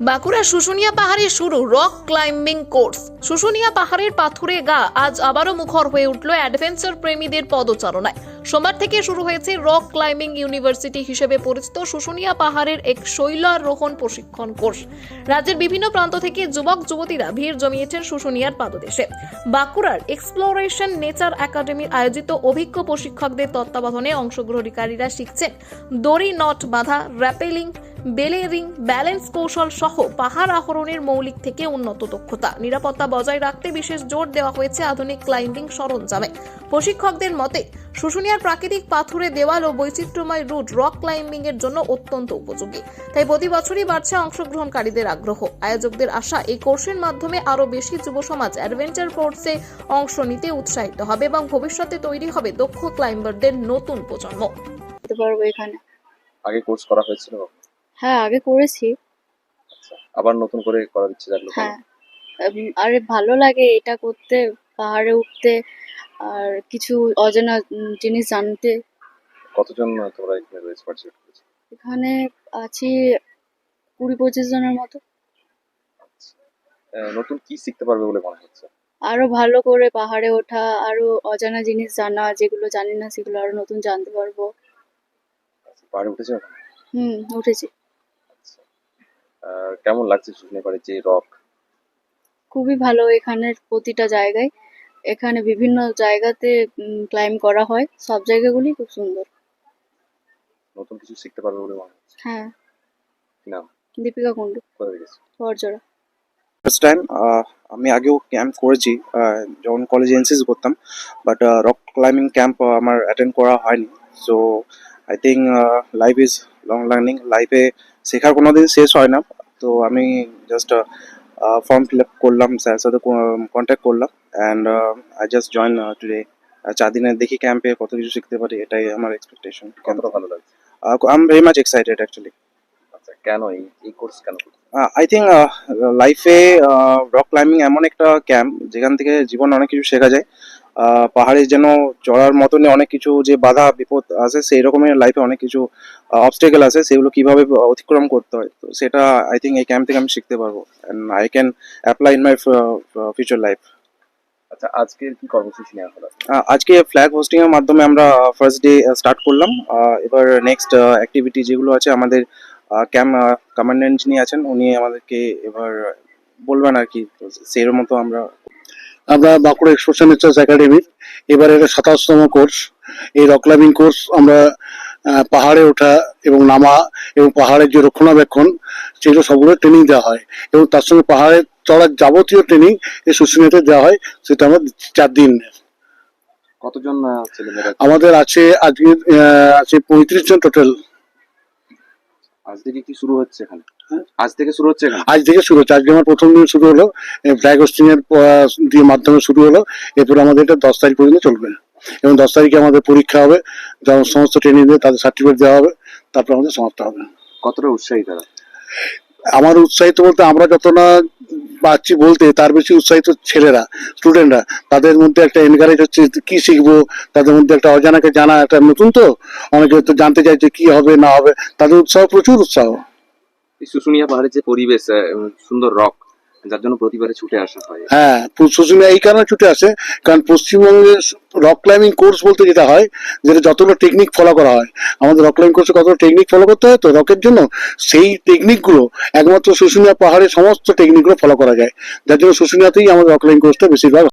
বাঁকুড়া শুশুনিয়া পাহাড়ে শুরু rock climbing course. Susunia পাহাড়ের পাথুরে গা আজ আবারও মুখর হয়ে উঠল অ্যাডভেঞ্চার প্রেমীদের পদচারণায়। সোমবার থেকে শুরু হয়েছে রক ক্লাইম্বিং ইউনিভার্সিটি হিসেবে পরিচিত শুশুনিয়া পাহাড়ের এক শৈলারোহণ প্রশিক্ষণ কোর্স। রাজ্যের বিভিন্ন প্রান্ত থেকে যুবক যুবতীরা ভিড় জমিয়েছেন শুশুনিয়ার পাদদেশে। বাঁকুড়ার এক্সপ্লোরেশন নেচার একাডেমির আয়োজিত অভিজ্ঞ প্রশিক্ষকদের তত্ত্বাবধানে অংশগ্রহণকারীরা শিখছেন দড়ি নট বাঁধা, র্যাপেলিং, বেলেরিং, ব্যালেন্স কৌশল সহ পাহাড় আরোহণের মৌলিক থেকে উন্নত দক্ষতা। নিরাপত্তা বজায় রাখতে বিশেষ জোর দেওয়া হয়েছে আধুনিক ক্লাইম্বিং সরঞ্জামে। প্রশিক্ষকদের মতে শুশুনিয়ার প্রাকৃতিক পাথুরে দেওয়াল ও বৈচিত্র্যময় রুট রক ক্লাইম্বিং এর জন্য অত্যন্ত উপযোগী। তাই প্রতি বছরই বাড়ছে অংশগ্রহণকারীদের আগ্রহ। আয়োজকদের আশা, এই কোর্সের মাধ্যমে আরো বেশি যুব সমাজ অ্যাডভেঞ্চার কোর্সে অংশ নিতে উৎসাহিত হবে এবং ভবিষ্যতে তৈরি হবে দক্ষ ক্লাইম্বারদের নতুন প্রজন্ম। এখানে আগে কোর্স করা হয়েছিল? হ্যাঁ, আগে করেছি। আবার নতুন করে করার ইচ্ছে জাগলো? হ্যাঁ, আরে ভালো লাগে এটা করতে, পাহাড়ে উঠতে আর কিছু অজানা জিনিস জানতে। কতজন তোমরা এখানে রয়েছে, পার্টিসিপেট করেছো? এখানে আছি 20-25 জনের মতো। নতুন কি শিখতে পারবে বলে মনে হচ্ছে? আরো ভালো করে পাহাড়ে ওঠা, আরো অজানা জিনিস জানা, যেগুলো জানি না সেগুলো আরো নতুন জানতে পারবো। পাহাড়ে উঠেছো এখন? উঠেছি। কেমন লাগছে শুনে পারে যে রক? খুবই ভালো এখানের প্রতিটা জায়গায়। এখানে বিভিন্ন জায়গাতে ক্লাইম্ব করা হয়, সব জায়গাগুলি খুব সুন্দর। নতুন কিছু শিখতে পারবে বলে মনে হচ্ছে। হ্যাঁ। কি নাম? দীপিকা কুন্ডু, কোথায় গেছে? বড়জোড়া। ফার্স্ট টাইম আমি আগেও ক্যাম্প করেছি যখন কলেজে এনসিসি করতাম, বাট রক ক্লাইম্বিং ক্যাম্প আমার অ্যাটেন্ড করা হয়নি। So I think life is long learning, লাইফে শেখার কোনো দিন শেষ হয় না। তো আমি জাস্ট ফর্ম ফিল আপ করলাম, স্যারের সাথে কন্ট্যাক্ট করলাম and I just join today. 4 দিনে দেখি ক্যাম্পে কত কিছু শিখতে পারি, এটাই আমার এক্সপেকটেশন। কতটা ভালো লাগছে? I am very much excited actually. আচ্ছা, কেন এই কোর্স কেন করছো? আই থিঙ্ক লাইফে রক ক্লাইম্বিং এমন একটা ক্যাম্প যেখান থেকে জীবন অনেক কিছু শেখা যায়। পাহাড়ে যেন চড়ার মতনই অনেক কিছু যে বাধা বিপদ আছে, সেই রকমের লাইফে অনেক কিছু অবস্টেকেল আছে, সেগুলো কিভাবে অতিক্রম করতে হয়, তো সেটা আই থিঙ্ক এই ক্যাম্প থেকে আমি শিখতে পারবো and I can apply in my future life. আচ্ছা, আজকের কি কর্মসূচি নেওয়া হলো? আজকে ফ্ল্যাগ হোস্টিং এর মাধ্যমে আমরা ফার্স্ট ডে স্টার্ট করলাম। এবার নেক্সট অ্যাক্টিভিটি যেগুলো আছে, আমাদের ক্যাম্প কমান্ড্যান্ট যিনি আছেন উনি আমাদেরকে এবার বলবেন আর কি, সেই মতো আমরা বাঁকুড়া এক্সপ্লোরেশন নেচার একাডেমির এবার এটা 27তম কোর্স। এই রক ক্লাইম্বিং কোর্স আমরা পাহাড়ে ওঠা এবং নামা এবং পাহাড়ের যে রক্ষণাবেক্ষণ, সেগুলো সবগুলো ট্রেনিং দেওয়া হয় এবং তার সঙ্গে পাহাড়ে চড়ার যাবতীয় ট্রেনিং এই শুশুনিয়াতে দেওয়া হয়। সেটা আমরা 4 দিন। কতজন ছেলেমেয়েরা? আমাদের আছে আজকে আছে 35 জন টোটাল। আজ থেকে কি শুরু হচ্ছে এখানে? আজ থেকে শুরু হচ্ছে এখানে? আজ থেকে শুরু হচ্ছে। আজকে আমার প্রথম দিন শুরু হলো, ফ্ল্যাগ হোস্টিং এর দিয়ে মাধ্যমে শুরু হলো। এরপর আমাদের এটা 10 তারিখ পর্যন্ত চলবে এবং 10 তারিখে আমাদের পরীক্ষা হবে, যখন সমস্ত ট্রেনিং দিয়ে তাদের সার্টিফিকেট দেওয়া হবে, তারপর আমাদের সমাপ্ত হবে। কতটা উৎসাহী তারা? আমার উৎসাহিত বলতে, আমরা যত না পাচ্ছি বলতে, তার বেশি উৎসাহিত ছেলেরা, স্টুডেন্টরা। তাদের মধ্যে একটা এনকারেজ হচ্ছে কি শিখবো, তাদের মধ্যে একটা অজানাকে জানা, একটা নতুন তো অনেকে তো জানতে চাই যে কি হবে না হবে, তাদের উৎসাহ, প্রচুর উৎসাহ। এই শুশুনিয়া পাহাড়ের যে পরিবেশ, সুন্দর রক, যার জন্য প্রতিবারে ছুটে আসা হয়। হ্যাঁ, শুশুনিয়া এই কারণে ছুটে আসে, কারণ পশ্চিমবঙ্গে রক ক্লাইম্বিং কোর্স বলতে যেটা হয়, যেটা যতগুলো টেকনিক ফলো করা হয়, আমাদের রক ক্লাইম্বিং কোর্সে কতগুলো টেকনিক ফলো করতে হয় তো রকের জন্য, সেই টেকনিকগুলো একমাত্র শুশুনিয়া পাহাড়ে সমস্ত টেকনিকগুলো ফলো করা যায়, যার জন্য শুশুনিয়াতেই আমাদের রক ক্লাইম্বিং কোর্সটা বেশিরভাগ